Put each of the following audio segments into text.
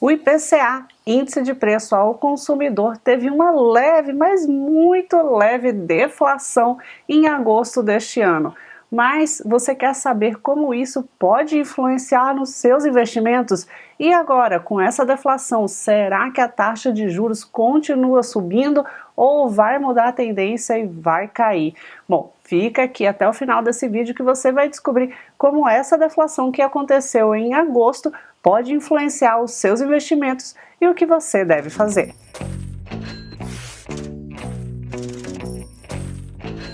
O IPCA, Índice de Preço ao Consumidor, teve uma leve, mas muito leve deflação em agosto deste ano. Mas você quer saber como isso pode influenciar nos seus investimentos? E agora, com essa deflação, será que a taxa de juros continua subindo ou vai mudar a tendência e vai cair? Bom, fica aqui até o final desse vídeo que você vai descobrir como essa deflação que aconteceu em agosto pode influenciar os seus investimentos e o que você deve fazer.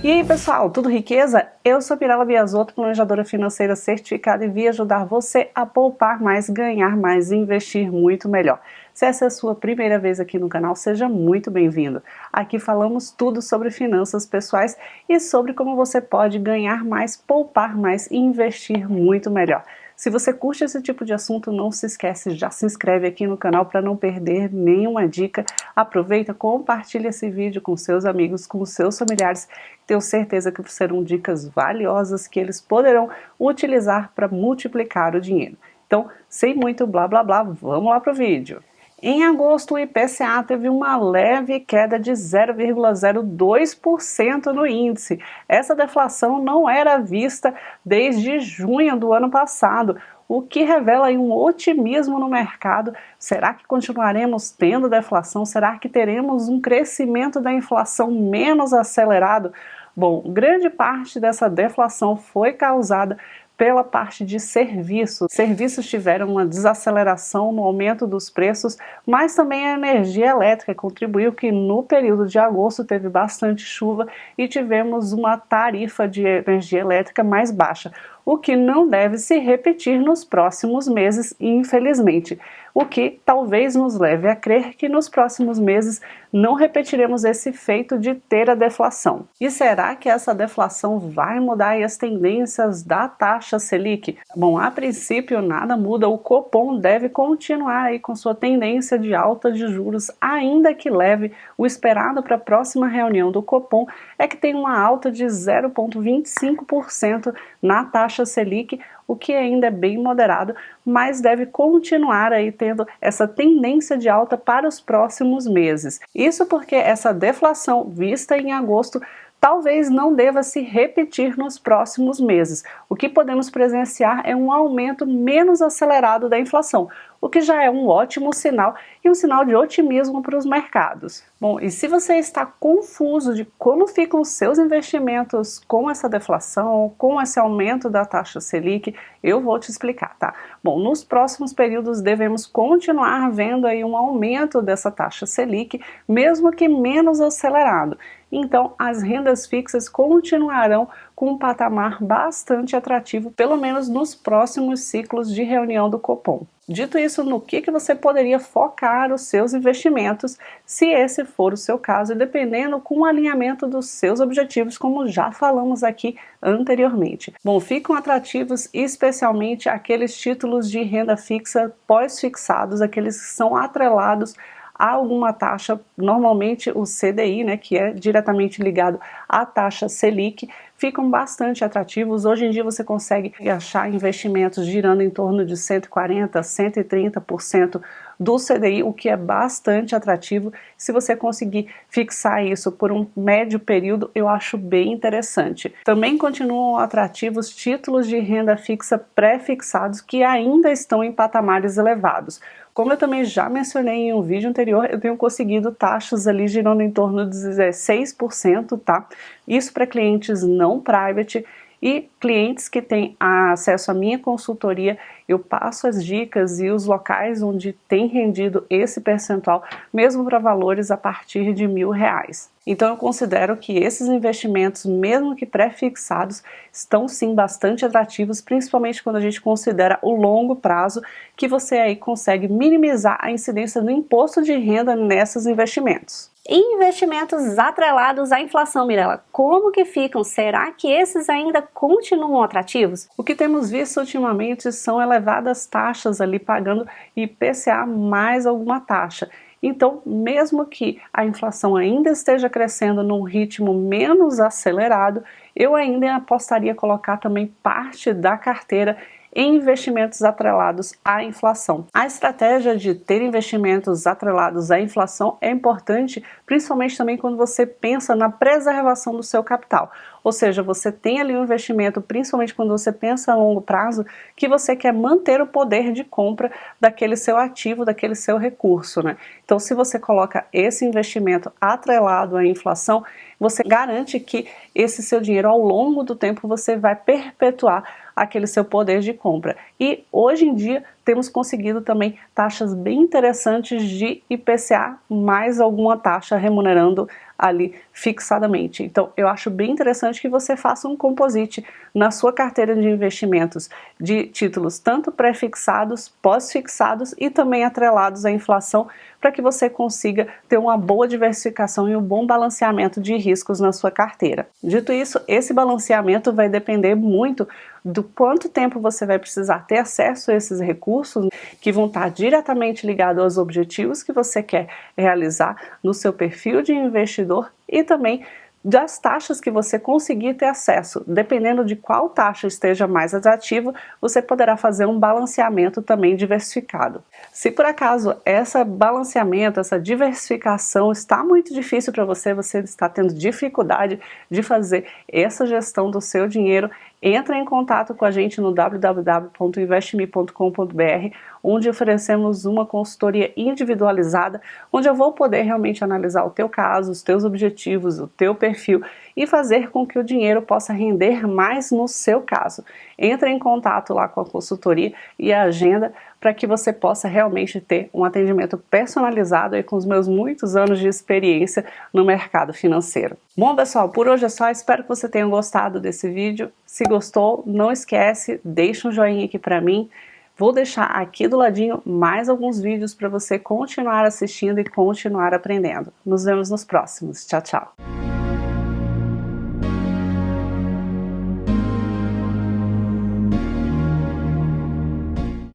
E aí pessoal, tudo riqueza? Eu sou Mirela Biasotto, planejadora financeira certificada e vim ajudar você a poupar mais, ganhar mais e investir muito melhor. Se essa é a sua primeira vez aqui no canal, seja muito bem-vindo. Aqui falamos tudo sobre finanças pessoais e sobre como você pode ganhar mais, poupar mais e investir muito melhor. Se você curte esse tipo de assunto, não se esquece, já se inscreve aqui no canal para não perder nenhuma dica. Aproveita, compartilha esse vídeo com seus amigos, com seus familiares. Tenho certeza que serão dicas valiosas que eles poderão utilizar para multiplicar o dinheiro. Então, sem muito blá blá blá, vamos lá para o vídeo. Em agosto, o IPCA teve uma leve queda de 0,02% no índice. Essa deflação não era vista desde junho do ano passado, o que revela um otimismo no mercado. Será que continuaremos tendo deflação? Será que teremos um crescimento da inflação menos acelerado? Bom, grande parte dessa deflação foi causada pela parte de serviços. Serviços tiveram uma desaceleração no aumento dos preços, mas também a energia elétrica contribuiu, que no período de agosto teve bastante chuva e tivemos uma tarifa de energia elétrica mais baixa, o que não deve se repetir nos próximos meses, infelizmente. O que talvez nos leve a crer que nos próximos meses não repetiremos esse feito de ter a deflação. E será que essa deflação vai mudar as tendências da taxa Selic? Bom, a princípio nada muda, o Copom deve continuar aí com sua tendência de alta de juros, ainda que leve. O esperado para a próxima reunião do Copom é que tenha uma alta de 0,25% na taxa Selic, o que ainda é bem moderado, mas deve continuar aí tendo essa tendência de alta para os próximos meses. Isso porque essa deflação vista em agosto talvez não deva se repetir nos próximos meses. O que podemos presenciar é um aumento menos acelerado da inflação, o que já é um ótimo sinal e um sinal de otimismo para os mercados. Bom, e se você está confuso de como ficam os seus investimentos com essa deflação, com esse aumento da taxa Selic, eu vou te explicar, tá? Bom, nos próximos períodos devemos continuar vendo aí um aumento dessa taxa Selic, mesmo que menos acelerado. Então, as rendas fixas continuarão com um patamar bastante atrativo, pelo menos nos próximos ciclos de reunião do Copom. Dito isso, no que você poderia focar os seus investimentos, se esse for o seu caso, e dependendo com o alinhamento dos seus objetivos, como já falamos aqui anteriormente. Bom, ficam atrativos especialmente aqueles títulos de renda fixa pós-fixados, aqueles que são atrelados a alguma taxa, normalmente o CDI, né, que é diretamente ligado à taxa Selic, ficam bastante atrativos. Hoje em dia você consegue achar investimentos girando em torno de 140%, 130% do CDI, o que é bastante atrativo. Se você conseguir fixar isso por um médio período, eu acho bem interessante. Também continuam atrativos títulos de renda fixa pré-fixados que ainda estão em patamares elevados. Como eu também já mencionei em um vídeo anterior, eu tenho conseguido taxas ali girando em torno de 16%, tá? Isso para clientes não private e clientes que têm acesso à minha consultoria. Eu passo as dicas e os locais onde tem rendido esse percentual, mesmo para valores a partir de R$1.000. Então eu considero que esses investimentos, mesmo que pré-fixados, estão sim bastante atrativos, principalmente quando a gente considera o longo prazo, que você aí consegue minimizar a incidência do imposto de renda nesses investimentos. Investimentos atrelados à inflação, Mirela, como que ficam? Será que esses ainda continuam atrativos? O que temos visto ultimamente são elevadas taxas ali pagando IPCA mais alguma taxa. Então, mesmo que a inflação ainda esteja crescendo num ritmo menos acelerado, eu ainda apostaria colocar também parte da carteira em investimentos atrelados à inflação. A estratégia de ter investimentos atrelados à inflação é importante, principalmente também quando você pensa na preservação do seu capital. Ou seja, você tem ali um investimento, principalmente quando você pensa a longo prazo, que você quer manter o poder de compra daquele seu ativo, daquele seu recurso, né? Então, se você coloca esse investimento atrelado à inflação, você garante que esse seu dinheiro, ao longo do tempo, você vai perpetuar aquele seu poder de compra. E hoje em dia temos conseguido também taxas bem interessantes de IPCA, mais alguma taxa remunerando ali fixadamente. Então, eu acho bem interessante que você faça um composite na sua carteira de investimentos de títulos tanto pré-fixados, pós-fixados e também atrelados à inflação, para que você consiga ter uma boa diversificação e um bom balanceamento de riscos na sua carteira. Dito isso, esse balanceamento vai depender muito do quanto tempo você vai precisar ter acesso a esses recursos, que vão estar diretamente ligados aos objetivos que você quer realizar no seu perfil de investidor e também das taxas que você conseguir ter acesso. Dependendo de qual taxa esteja mais atrativa, você poderá fazer um balanceamento também diversificado. Se por acaso esse balanceamento, essa diversificação está muito difícil para você, você está tendo dificuldade de fazer essa gestão do seu dinheiro, entre em contato com a gente no www.investme.com.br, onde oferecemos uma consultoria individualizada, onde eu vou poder realmente analisar o teu caso, os teus objetivos, o teu perfil e fazer com que o dinheiro possa render mais no seu caso. Entre em contato lá com a consultoria e a agenda para que você possa realmente ter um atendimento personalizado aí com os meus muitos anos de experiência no mercado financeiro. Bom, pessoal, por hoje é só. Espero que você tenha gostado desse vídeo. Se gostou, não esquece, deixa um joinha aqui para mim. Vou deixar aqui do ladinho mais alguns vídeos para você continuar assistindo e continuar aprendendo. Nos vemos nos próximos. Tchau, tchau!